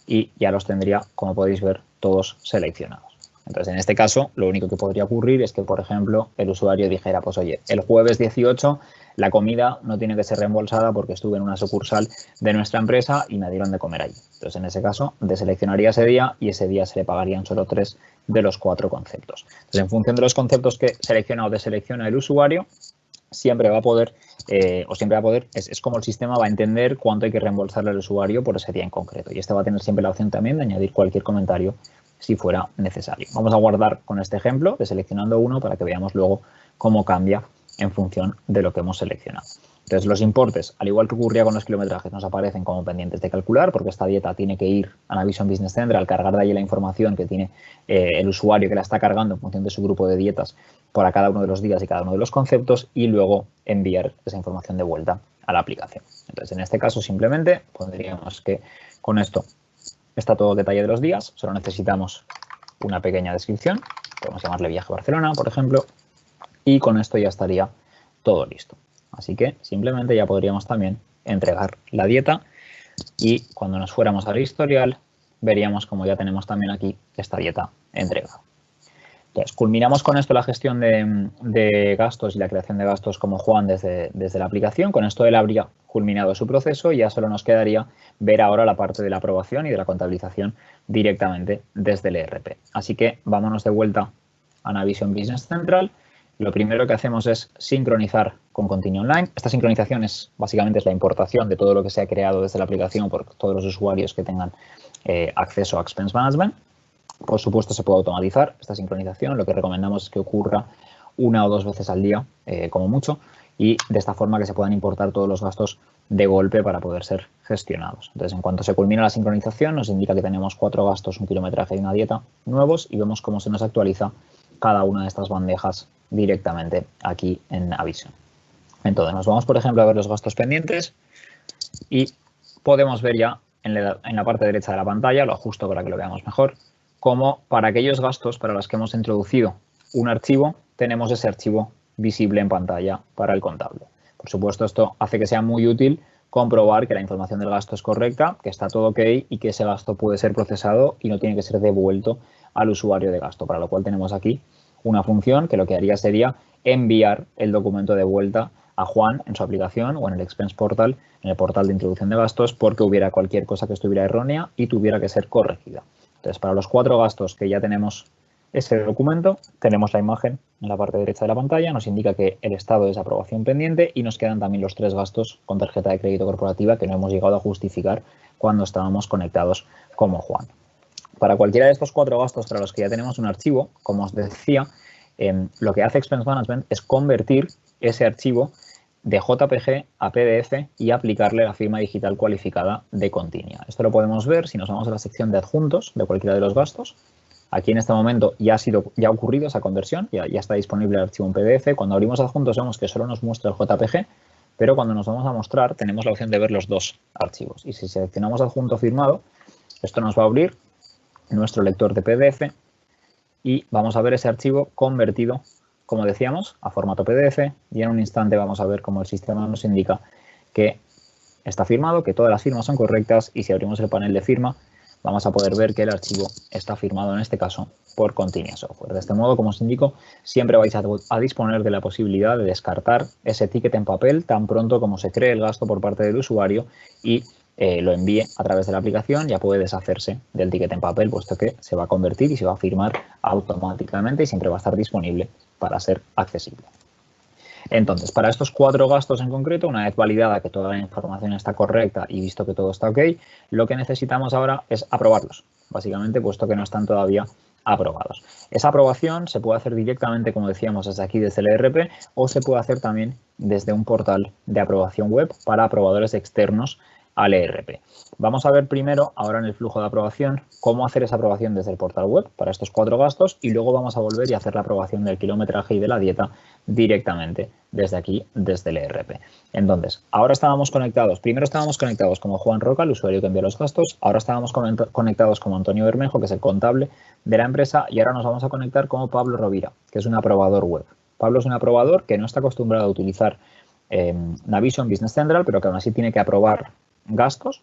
y ya los tendría, como podéis ver, todos seleccionados. Entonces, en este caso, lo único que podría ocurrir es que, por ejemplo, el usuario dijera, pues oye, el jueves 18 la comida no tiene que ser reembolsada porque estuve en una sucursal de nuestra empresa y me dieron de comer allí. Entonces, en ese caso, deseleccionaría ese día y ese día se le pagarían solo 3 de los 4 conceptos. Entonces, en función de los conceptos que selecciona o deselecciona el usuario, siempre va a poder, es como el sistema va a entender cuánto hay que reembolsarle al usuario por ese día en concreto. Y este va a tener siempre la opción también de añadir cualquier comentario si fuera necesario. Vamos a guardar con este ejemplo de seleccionando uno para que veamos luego cómo cambia en función de lo que hemos seleccionado. Entonces, los importes, al igual que ocurría con los kilometrajes, nos aparecen como pendientes de calcular porque esta dieta tiene que ir a Navision Business Central, cargar de ahí la información que tiene el usuario que la está cargando en función de su grupo de dietas para cada uno de los días y cada uno de los conceptos y luego enviar esa información de vuelta a la aplicación. Entonces, en este caso, simplemente pondríamos que con esto está todo el detalle de los días, solo necesitamos una pequeña descripción, podemos llamarle Viaje a Barcelona, por ejemplo, y con esto ya estaría todo listo. Así que simplemente ya podríamos también entregar la dieta y cuando nos fuéramos al historial veríamos como ya tenemos también aquí esta dieta entregada. Entonces, culminamos con esto la gestión de gastos y la creación de gastos como Juan desde la aplicación. Con esto él habría culminado su proceso y ya solo nos quedaría ver ahora la parte de la aprobación y de la contabilización directamente desde el ERP. Así que vámonos de vuelta a Navision Business Central. Lo primero que hacemos es sincronizar con Continue Online. Esta sincronización básicamente es la importación de todo lo que se ha creado desde la aplicación por todos los usuarios que tengan acceso a Expense Management. Por supuesto, se puede automatizar esta sincronización. Lo que recomendamos es que ocurra 1 o 2 veces al día, como mucho, y de esta forma que se puedan importar todos los gastos de golpe para poder ser gestionados. Entonces, en cuanto se culmina la sincronización, nos indica que tenemos 4 gastos, un kilometraje y una dieta nuevos y vemos cómo se nos actualiza cada una de estas bandejas directamente aquí en Navision. Entonces, nos vamos, por ejemplo, a ver los gastos pendientes y podemos ver ya en la parte derecha de la pantalla, lo ajusto para que lo veamos mejor, como para aquellos gastos para los que hemos introducido un archivo, tenemos ese archivo visible en pantalla para el contable. Por supuesto, esto hace que sea muy útil comprobar que la información del gasto es correcta, que está todo ok y que ese gasto puede ser procesado y no tiene que ser devuelto al usuario de gasto, para lo cual tenemos aquí una función que lo que haría sería enviar el documento de vuelta a Juan en su aplicación o en el Expense Portal, en el portal de introducción de gastos, porque hubiera cualquier cosa que estuviera errónea y tuviera que ser corregida. Entonces, para los 4 gastos que ya tenemos ese documento, tenemos la imagen en la parte derecha de la pantalla, nos indica que el estado es aprobación pendiente y nos quedan también los 3 gastos con tarjeta de crédito corporativa que no hemos llegado a justificar cuando estábamos conectados como Juan. Para cualquiera de estos 4 gastos para los que ya tenemos un archivo, como os decía, lo que hace Expense Management es convertir ese archivo de JPG a PDF y aplicarle la firma digital cualificada de Continia. Esto lo podemos ver si nos vamos a la sección de adjuntos de cualquiera de los gastos. Aquí en este momento ya ha ocurrido esa conversión, ya está disponible el archivo en PDF. Cuando abrimos adjuntos vemos que solo nos muestra el JPG, pero cuando nos vamos a mostrar tenemos la opción de ver los 2 archivos. Y si seleccionamos adjunto firmado, esto nos va a abrir nuestro lector de PDF y vamos a ver ese archivo convertido, como decíamos, a formato PDF, y en un instante vamos a ver cómo el sistema nos indica que está firmado, que todas las firmas son correctas, y si abrimos el panel de firma vamos a poder ver que el archivo está firmado en este caso por Continia Software. De este modo, como os indico, siempre vais a disponer de la posibilidad de descartar ese ticket en papel tan pronto como se cree el gasto por parte del usuario y lo envíe a través de la aplicación. Ya puede deshacerse del ticket en papel, puesto que se va a convertir y se va a firmar automáticamente y siempre va a estar disponible para ser accesible. Entonces, para estos 4 gastos en concreto, una vez validada que toda la información está correcta y visto que todo está ok, lo que necesitamos ahora es aprobarlos, básicamente, puesto que no están todavía aprobados. Esa aprobación se puede hacer directamente, como decíamos, desde aquí, desde el ERP, o se puede hacer también desde un portal de aprobación web para aprobadores externos al ERP. Vamos a ver primero, ahora en el flujo de aprobación, cómo hacer esa aprobación desde el portal web para estos 4 gastos, y luego vamos a volver y hacer la aprobación del kilometraje y de la dieta directamente desde aquí, desde el ERP. Entonces, ahora estábamos conectados, primero estábamos conectados como Juan Roca, el usuario que envía los gastos, ahora estábamos conectados como Antonio Bermejo, que es el contable de la empresa, y ahora nos vamos a conectar como Pablo Rovira, que es un aprobador web. Pablo es un aprobador que no está acostumbrado a utilizar Navision Business Central, pero que aún así tiene que aprobar gastos.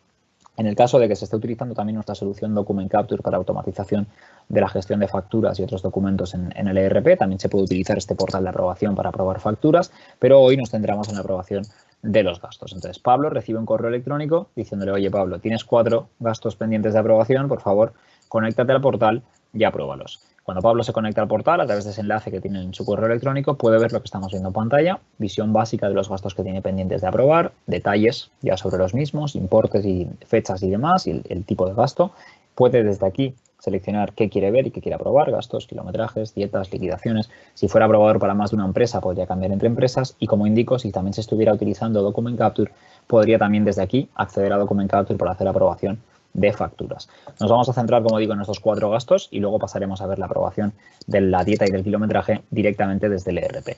En el caso de que se esté utilizando también nuestra solución Document Capture para automatización de la gestión de facturas y otros documentos en el ERP, también se puede utilizar este portal de aprobación para aprobar facturas, pero hoy nos centramos en la aprobación de los gastos. Entonces, Pablo recibe un correo electrónico diciéndole: oye, Pablo, tienes 4 gastos pendientes de aprobación, por favor, conéctate al portal y apróbalos. Cuando Pablo se conecta al portal, a través de ese enlace que tiene en su correo electrónico, puede ver lo que estamos viendo en pantalla, visión básica de los gastos que tiene pendientes de aprobar, detalles ya sobre los mismos, importes y fechas y demás, y el tipo de gasto. Puede desde aquí seleccionar qué quiere ver y qué quiere aprobar: gastos, kilometrajes, dietas, liquidaciones. Si fuera aprobador para más de una empresa, podría cambiar entre empresas, y como indico, si también se estuviera utilizando Document Capture, podría también desde aquí acceder a Document Capture para hacer aprobación de facturas. Nos vamos a centrar, como digo, en estos 4 gastos y luego pasaremos a ver la aprobación de la dieta y del kilometraje directamente desde el ERP.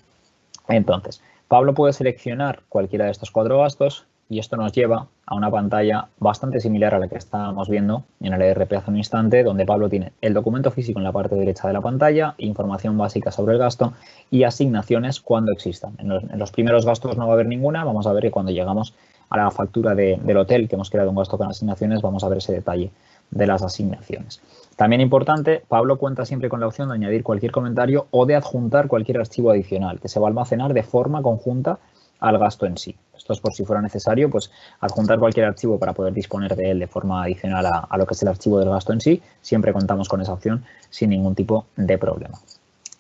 Entonces, Pablo puede seleccionar cualquiera de estos 4 gastos y esto nos lleva a una pantalla bastante similar a la que estábamos viendo en el ERP hace un instante, donde Pablo tiene el documento físico en la parte derecha de la pantalla, información básica sobre el gasto y asignaciones cuando existan. En los primeros gastos no va a haber ninguna. Vamos a ver que cuando llegamos a la factura del hotel que hemos creado un gasto con asignaciones, vamos a ver ese detalle de las asignaciones. También importante, Pablo cuenta siempre con la opción de añadir cualquier comentario o de adjuntar cualquier archivo adicional que se va a almacenar de forma conjunta al gasto en sí. Esto es por si fuera necesario, pues adjuntar cualquier archivo para poder disponer de él de forma adicional a lo que es el archivo del gasto en sí. Siempre contamos con esa opción sin ningún tipo de problema.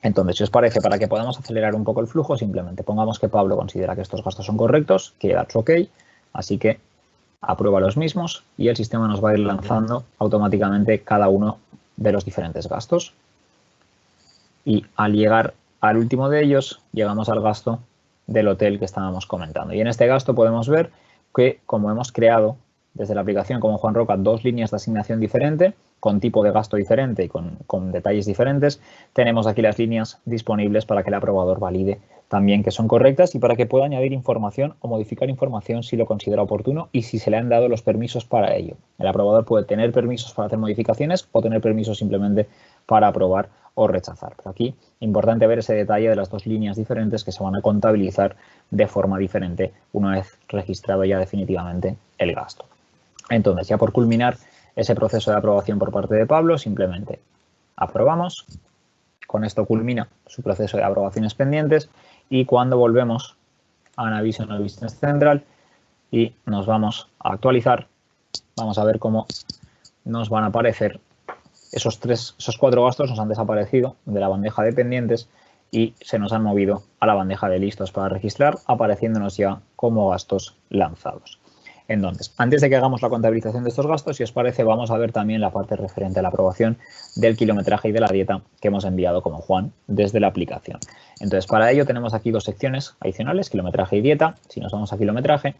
Entonces, si os parece, para que podamos acelerar un poco el flujo, simplemente pongamos que Pablo considera que estos gastos son correctos, que that's OK. Así que aprueba los mismos y el sistema nos va a ir lanzando automáticamente cada uno de los diferentes gastos. Y al llegar al último de ellos, llegamos al gasto del hotel que estábamos comentando. Y en este gasto podemos ver que, como hemos creado desde la aplicación como Juan Roca 2 líneas de asignación diferente, con tipo de gasto diferente y con detalles diferentes, tenemos aquí las líneas disponibles para que el aprobador valide también que son correctas y para que pueda añadir información o modificar información si lo considera oportuno y si se le han dado los permisos para ello. El aprobador puede tener permisos para hacer modificaciones o tener permisos simplemente para aprobar o rechazar. Pero aquí, importante ver ese detalle de las 2 líneas diferentes que se van a contabilizar de forma diferente una vez registrado ya definitivamente el gasto. Entonces, ya por culminar ese proceso de aprobación por parte de Pablo, simplemente aprobamos. Con esto culmina su proceso de aprobaciones pendientes y cuando volvemos a Navision Business Central y nos vamos a actualizar, vamos a ver cómo nos van a aparecer esos 4 gastos nos han desaparecido de la bandeja de pendientes y se nos han movido a la bandeja de listos para registrar, apareciéndonos ya como gastos lanzados. Entonces, antes de que hagamos la contabilización de estos gastos, si os parece, vamos a ver también la parte referente a la aprobación del kilometraje y de la dieta que hemos enviado como Juan desde la aplicación. Entonces, para ello tenemos aquí 2 secciones adicionales, kilometraje y dieta. Si nos vamos a kilometraje,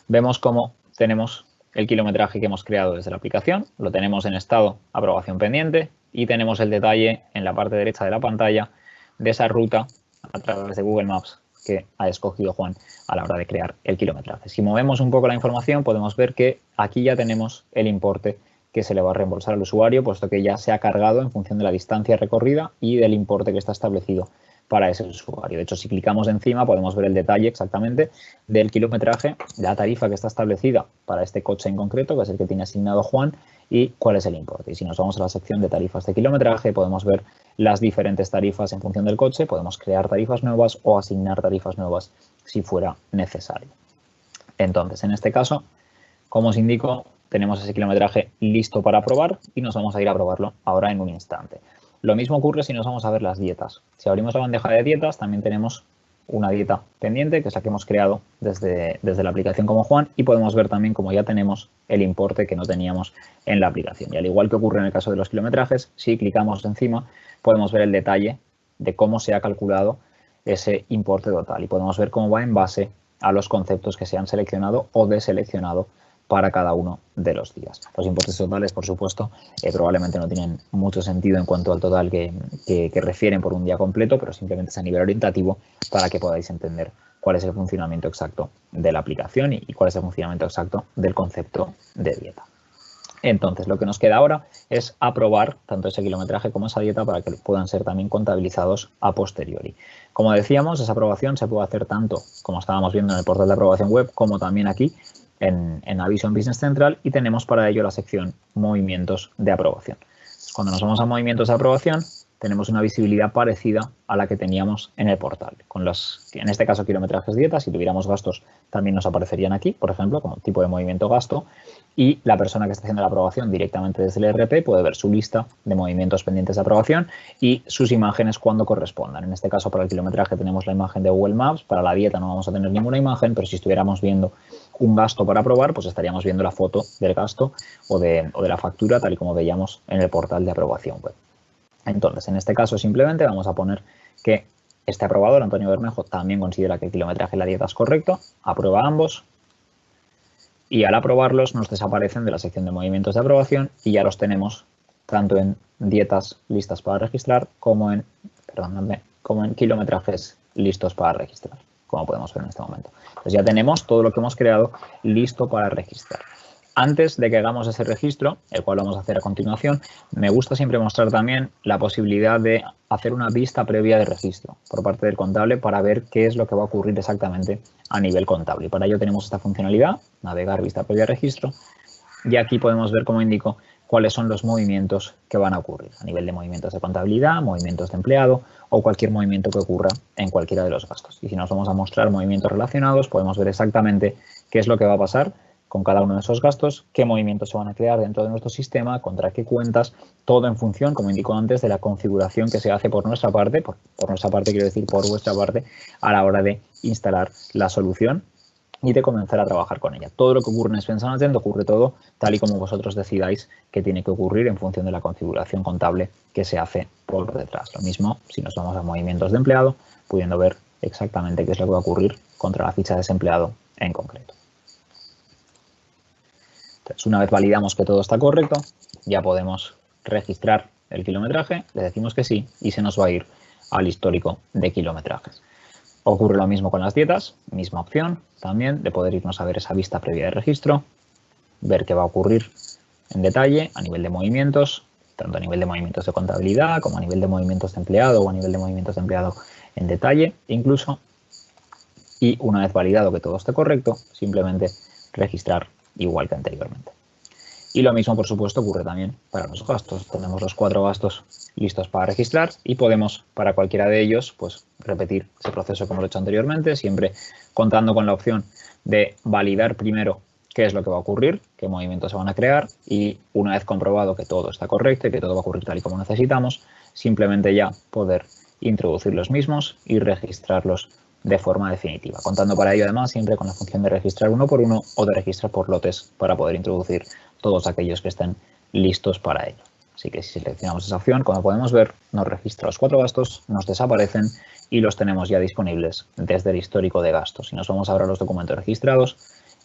vemos cómo tenemos el kilometraje que hemos creado desde la aplicación, lo tenemos en estado aprobación pendiente y tenemos el detalle en la parte derecha de la pantalla de esa ruta a través de Google Maps que ha escogido Juan a la hora de crear el kilometraje. Si movemos un poco la información, podemos ver que aquí ya tenemos el importe que se le va a reembolsar al usuario, puesto que ya se ha cargado en función de la distancia recorrida y del importe que está establecido para ese usuario. De hecho, si clicamos encima podemos ver el detalle exactamente del kilometraje, la tarifa que está establecida para este coche en concreto, que es el que tiene asignado Juan, y cuál es el importe. Y si nos vamos a la sección de tarifas de kilometraje, podemos ver las diferentes tarifas en función del coche, podemos crear tarifas nuevas o asignar tarifas nuevas si fuera necesario. Entonces, en este caso, como os indico, tenemos ese kilometraje listo para probar y nos vamos a ir a probarlo ahora en un instante. Lo mismo ocurre si nos vamos a ver las dietas. Si abrimos la bandeja de dietas, también tenemos una dieta pendiente, que es la que hemos creado desde la aplicación como Juan, y podemos ver también como ya tenemos el importe que no teníamos en la aplicación. Y al igual que ocurre en el caso de los kilometrajes, si clicamos encima podemos ver el detalle de cómo se ha calculado ese importe total y podemos ver cómo va en base a los conceptos que se han seleccionado o deseleccionado para cada uno de los días. Los importes totales, por supuesto, probablemente no tienen mucho sentido en cuanto al total que refieren por un día completo, pero simplemente es a nivel orientativo para que podáis entender cuál es el funcionamiento exacto de la aplicación y cuál es el funcionamiento exacto del concepto de dieta. Entonces, lo que nos queda ahora es aprobar tanto ese kilometraje como esa dieta para que puedan ser también contabilizados a posteriori. Como decíamos, esa aprobación se puede hacer tanto, como estábamos viendo en el portal de aprobación web, como también aquí en Navision Business Central, y tenemos para ello la sección movimientos de aprobación. Cuando nos vamos a movimientos de aprobación, tenemos una visibilidad parecida a la que teníamos en el portal. En este caso, kilometrajes dieta, si tuviéramos gastos, también nos aparecerían aquí, por ejemplo, como tipo de movimiento gasto, y la persona que está haciendo la aprobación directamente desde el ERP puede ver su lista de movimientos pendientes de aprobación y sus imágenes cuando correspondan. En este caso, para el kilometraje tenemos la imagen de Google Maps, para la dieta no vamos a tener ninguna imagen, pero si estuviéramos viendo un gasto para aprobar, pues estaríamos viendo la foto del gasto o de la factura, tal y como veíamos en el portal de aprobación web. Entonces, en este caso simplemente vamos a poner que este aprobador, Antonio Bermejo, también considera que el kilometraje y la dieta es correcto, aprueba ambos y al aprobarlos nos desaparecen de la sección de movimientos de aprobación y ya los tenemos tanto en dietas listas para registrar como en kilometrajes listos para registrar, como podemos ver en este momento. Entonces ya tenemos todo lo que hemos creado listo para registrar. Antes de que hagamos ese registro, el cual vamos a hacer a continuación, me gusta siempre mostrar también la posibilidad de hacer una vista previa de registro por parte del contable para ver qué es lo que va a ocurrir exactamente a nivel contable. Y para ello tenemos esta funcionalidad, navegar vista previa de registro, y aquí podemos ver, como indico, cuáles son los movimientos que van a ocurrir a nivel de movimientos de contabilidad, movimientos de empleado o cualquier movimiento que ocurra en cualquiera de los gastos. Y si nos vamos a mostrar movimientos relacionados, podemos ver exactamente qué es lo que va a pasar con cada uno de esos gastos, qué movimientos se van a crear dentro de nuestro sistema, contra qué cuentas, todo en función, como indico antes, de la configuración que se hace por nuestra parte, por nuestra parte quiero decir por vuestra parte, a la hora de instalar la solución y de comenzar a trabajar con ella. Todo lo que ocurre en Expense Management ocurre todo tal y como vosotros decidáis que tiene que ocurrir en función de la configuración contable que se hace por detrás. Lo mismo si nos vamos a movimientos de empleado, pudiendo ver exactamente qué es lo que va a ocurrir contra la ficha de desempleado en concreto. Entonces, una vez validamos que todo está correcto, ya podemos registrar el kilometraje, le decimos que sí y se nos va a ir al histórico de kilometrajes. Ocurre lo mismo con las dietas, misma opción también de poder irnos a ver esa vista previa de registro, ver qué va a ocurrir en detalle a nivel de movimientos, tanto a nivel de movimientos de contabilidad como a nivel de movimientos de empleado o a nivel de movimientos de empleado en detalle incluso. Y una vez validado que todo esté correcto, simplemente registrar igual que anteriormente. Y lo mismo, por supuesto, ocurre también para los gastos. Tenemos los 4 gastos listos para registrar y podemos, para cualquiera de ellos, pues repetir ese proceso como lo he hecho anteriormente, siempre contando con la opción de validar primero qué es lo que va a ocurrir, qué movimientos se van a crear y una vez comprobado que todo está correcto y que todo va a ocurrir tal y como necesitamos, simplemente ya poder introducir los mismos y registrarlos de forma definitiva, contando para ello además siempre con la función de registrar uno por uno o de registrar por lotes para poder introducir todos aquellos que estén listos para ello. Así que si seleccionamos esa opción, como podemos ver, nos registra los 4 gastos, nos desaparecen y los tenemos ya disponibles desde el histórico de gastos. Si nos vamos ahora a los documentos registrados,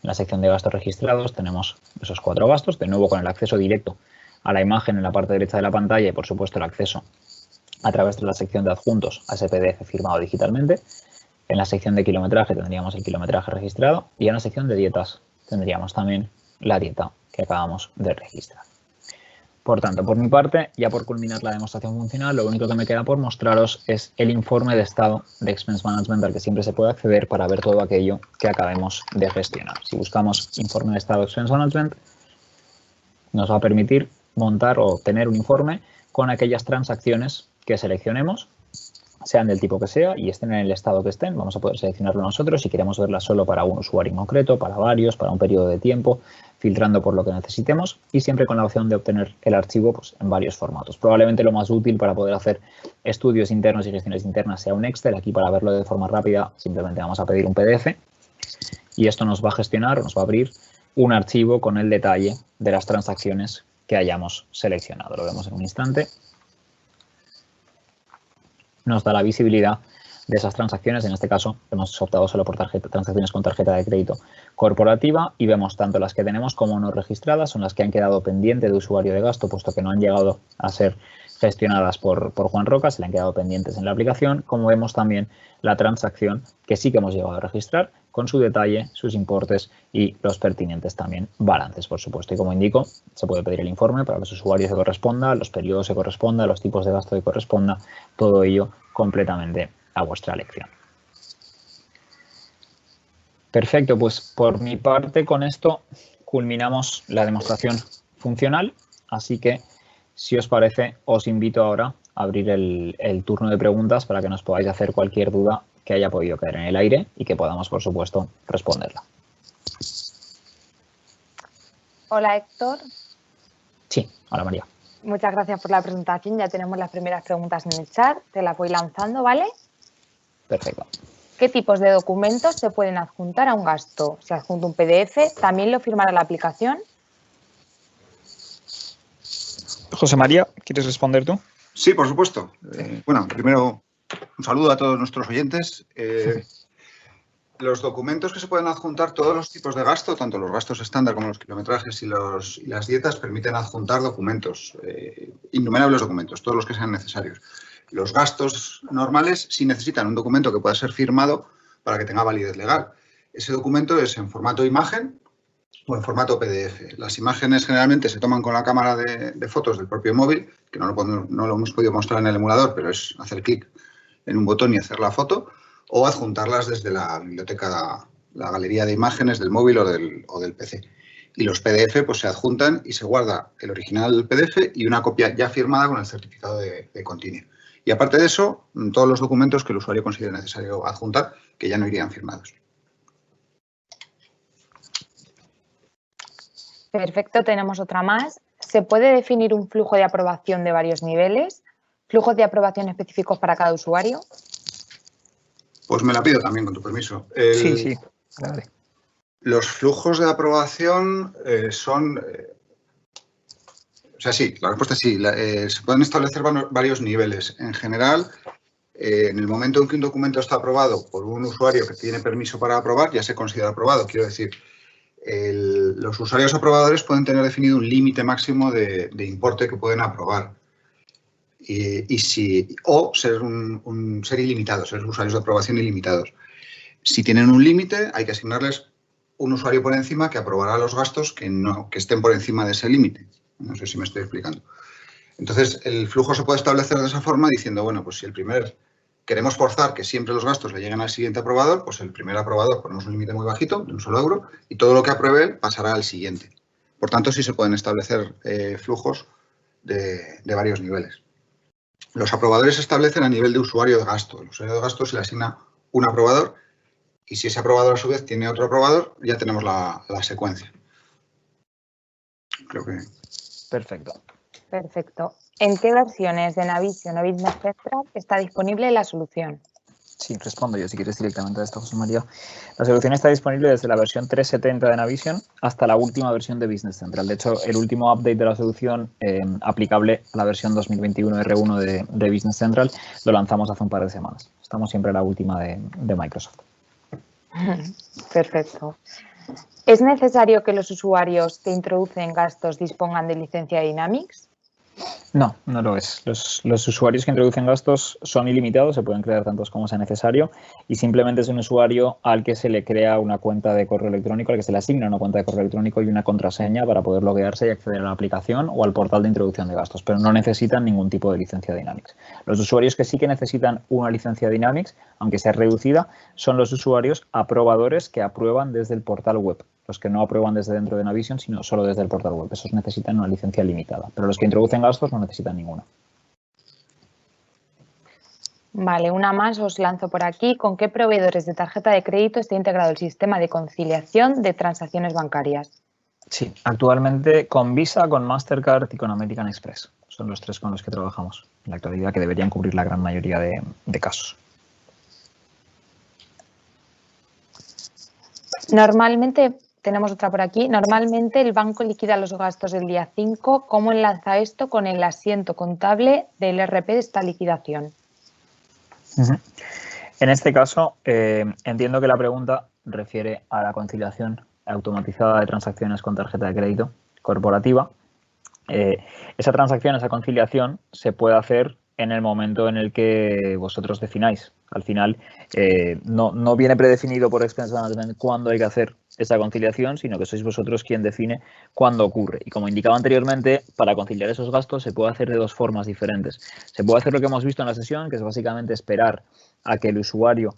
en la sección de gastos registrados tenemos esos 4 gastos, de nuevo con el acceso directo a la imagen en la parte derecha de la pantalla y por supuesto el acceso a través de la sección de adjuntos a ese PDF firmado digitalmente. En la sección de kilometraje tendríamos el kilometraje registrado y en la sección de dietas tendríamos también la dieta que acabamos de registrar. Por tanto, por mi parte, ya por culminar la demostración funcional, lo único que me queda por mostraros es el informe de estado de Expense Management al que siempre se puede acceder para ver todo aquello que acabemos de gestionar. Si buscamos informe de estado de Expense Management, nos va a permitir montar o obtener un informe con aquellas transacciones que seleccionemos, sean del tipo que sea y estén en el estado que estén. Vamos a poder seleccionarlo nosotros si queremos verla solo para un usuario en concreto, para varios, para un periodo de tiempo, filtrando por lo que necesitemos y siempre con la opción de obtener el archivo pues, en varios formatos. Probablemente lo más útil para poder hacer estudios internos y gestiones internas sea un Excel. Aquí para verlo de forma rápida simplemente vamos a pedir un PDF y esto nos va a gestionar, nos va a abrir un archivo con el detalle de las transacciones que hayamos seleccionado. Lo vemos en un instante. Nos da la visibilidad de esas transacciones. En este caso hemos optado solo por transacciones con tarjeta de crédito corporativa y vemos tanto las que tenemos como no registradas, son las que han quedado pendientes de usuario de gasto, puesto que no han llegado a ser gestionadas por Juan Roca, se le han quedado pendientes en la aplicación, como vemos también la transacción que sí que hemos llegado a registrar con su detalle, sus importes y los pertinentes también balances, por supuesto. Y como indico, se puede pedir el informe para los usuarios que corresponda, los periodos que corresponda, los tipos de gasto que corresponda, todo ello completamente a vuestra elección. Perfecto, pues por mi parte con esto culminamos la demostración funcional, así que si os parece os invito ahora a abrir el turno de preguntas para que nos podáis hacer cualquier duda que haya podido caer en el aire y que podamos, por supuesto, responderla. Hola, Héctor. Sí, hola María. Muchas gracias por la presentación. Ya tenemos las primeras preguntas en el chat. Te las voy lanzando, ¿vale? Perfecto. ¿Qué tipos de documentos se pueden adjuntar a un gasto? Si adjunto un PDF, ¿también lo firmará la aplicación? José María, ¿quieres responder tú? Sí, por supuesto. Bueno, primero un saludo a todos nuestros oyentes. Los documentos que se pueden adjuntar, todos los tipos de gasto, tanto los gastos estándar como los kilometrajes y las dietas, permiten adjuntar documentos, innumerables documentos, todos los que sean necesarios. Los gastos normales sí necesitan un documento que pueda ser firmado para que tenga validez legal. Ese documento es en formato imagen o en formato PDF. Las imágenes generalmente se toman con la cámara de fotos del propio móvil, que no lo hemos podido mostrar en el emulador, pero es hacer clic en un botón y hacer la foto, o adjuntarlas desde la biblioteca, la galería de imágenes del móvil o del PC. Y los PDF pues, se adjuntan y se guarda el original PDF y una copia ya firmada con el certificado de continuo. Y aparte de eso, todos los documentos que el usuario considere necesario adjuntar, que ya no irían firmados. Perfecto, tenemos otra más. ¿Se puede definir un flujo de aprobación de varios niveles? ¿Flujos de aprobación específicos para cada usuario? Pues me la pido también, con tu permiso. Sí, claro. Los flujos de aprobación son... o sea, sí, la respuesta es sí. Se pueden establecer varios niveles. En general, en el momento en que un documento está aprobado por un usuario que tiene permiso para aprobar, ya se considera aprobado. Quiero decir, los usuarios aprobadores pueden tener definido un límite máximo de importe que pueden aprobar. O ser ilimitados, ser usuarios de aprobación ilimitados. Si tienen un límite, hay que asignarles un usuario por encima que aprobará los gastos que estén por encima de ese límite. No sé si me estoy explicando. Entonces, el flujo se puede establecer de esa forma diciendo, bueno, pues si queremos forzar que siempre los gastos le lleguen al siguiente aprobador, pues el primer aprobador ponemos un límite muy bajito, de €1, y todo lo que apruebe él pasará al siguiente. Por tanto, sí se pueden establecer flujos de varios niveles. Los aprobadores se establecen a nivel de usuario de gasto. El usuario de gasto se le asigna un aprobador y si ese aprobador a su vez tiene otro aprobador, ya tenemos la secuencia. creo que... Perfecto. Perfecto. ¿En qué versiones de Navision o Business Central está disponible la solución? Sí, respondo yo si quieres directamente a esto, José María. La solución está disponible desde la versión 3.70 de Navision hasta la última versión de Business Central. De hecho, el último update de la solución aplicable a la versión 2021 R1 de Business Central lo lanzamos hace un par de semanas. Estamos siempre en la última de Microsoft. Perfecto. ¿Es necesario que los usuarios que introducen gastos dispongan de licencia Dynamics? No, no lo es. Los usuarios que introducen gastos son ilimitados, se pueden crear tantos como sea necesario y simplemente es un usuario al que se le crea una cuenta de correo electrónico, al que se le asigna una cuenta de correo electrónico y una contraseña para poder loguearse y acceder a la aplicación o al portal de introducción de gastos, pero no necesitan ningún tipo de licencia Dynamics. Los usuarios que sí que necesitan una licencia Dynamics, aunque sea reducida, son los usuarios aprobadores que aprueban desde el portal web. Los que no aprueban desde dentro de Navision, sino solo desde el portal web. Esos necesitan una licencia limitada, pero los que introducen gastos no necesitan ninguna. Vale, una más os lanzo por aquí. ¿Con qué proveedores de tarjeta de crédito está integrado el sistema de conciliación de transacciones bancarias? Sí, actualmente con Visa, con Mastercard y con American Express. Son los tres con los que trabajamos en la actualidad, que deberían cubrir la gran mayoría de casos. Normalmente, tenemos otra por aquí, normalmente el banco liquida los gastos del día 5. ¿Cómo enlaza esto con el asiento contable del ERP de esta liquidación? En este caso, entiendo que la pregunta refiere a la conciliación automatizada de transacciones con tarjeta de crédito corporativa. Esa transacción, esa conciliación, se puede hacer en el momento en el que vosotros defináis. Al final, no viene predefinido por Expense Management cuándo hay que hacer esa conciliación, sino que sois vosotros quien define cuándo ocurre. Y como indicaba anteriormente, para conciliar esos gastos se puede hacer de dos formas diferentes. Se puede hacer lo que hemos visto en la sesión, que es básicamente esperar a que el usuario,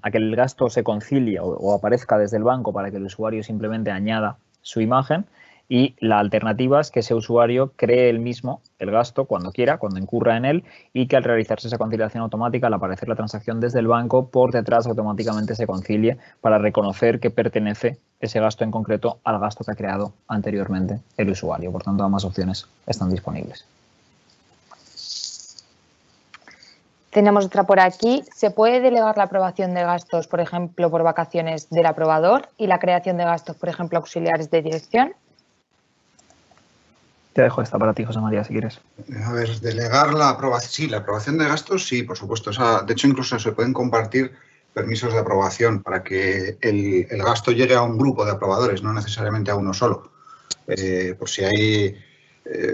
a que el gasto se concilie o aparezca desde el banco para que el usuario simplemente añada su imagen. Y la alternativa es que ese usuario cree él mismo el gasto cuando quiera, cuando incurra en él, y que al realizarse esa conciliación automática, al aparecer la transacción desde el banco, por detrás automáticamente se concilie para reconocer que pertenece ese gasto en concreto al gasto que ha creado anteriormente el usuario. Por tanto, ambas opciones están disponibles. Tenemos otra por aquí. ¿Se puede delegar la aprobación de gastos, por ejemplo, por vacaciones del aprobador y la creación de gastos, por ejemplo, auxiliares de dirección? Te dejo esta para ti, José María, si quieres. A ver, delegar la aprobación. Sí, la aprobación de gastos, sí, por supuesto. De hecho, incluso se pueden compartir permisos de aprobación para que el gasto llegue a un grupo de aprobadores, no necesariamente a uno solo. Por si hay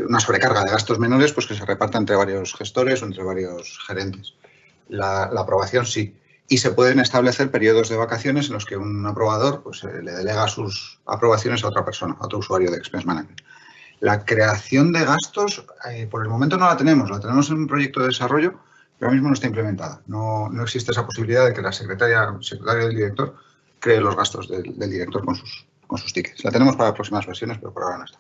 una sobrecarga de gastos menores, pues que se reparta entre varios gestores o entre varios gerentes. La aprobación sí. Y se pueden establecer periodos de vacaciones en los que un aprobador pues, le delega sus aprobaciones a otra persona, a otro usuario de Expense Management. La creación de gastos, por el momento no la tenemos en un proyecto de desarrollo, pero ahora mismo no está implementada. No existe esa posibilidad de que la secretaria del director cree los gastos del director con sus tickets. La tenemos para próximas versiones, pero por ahora no está.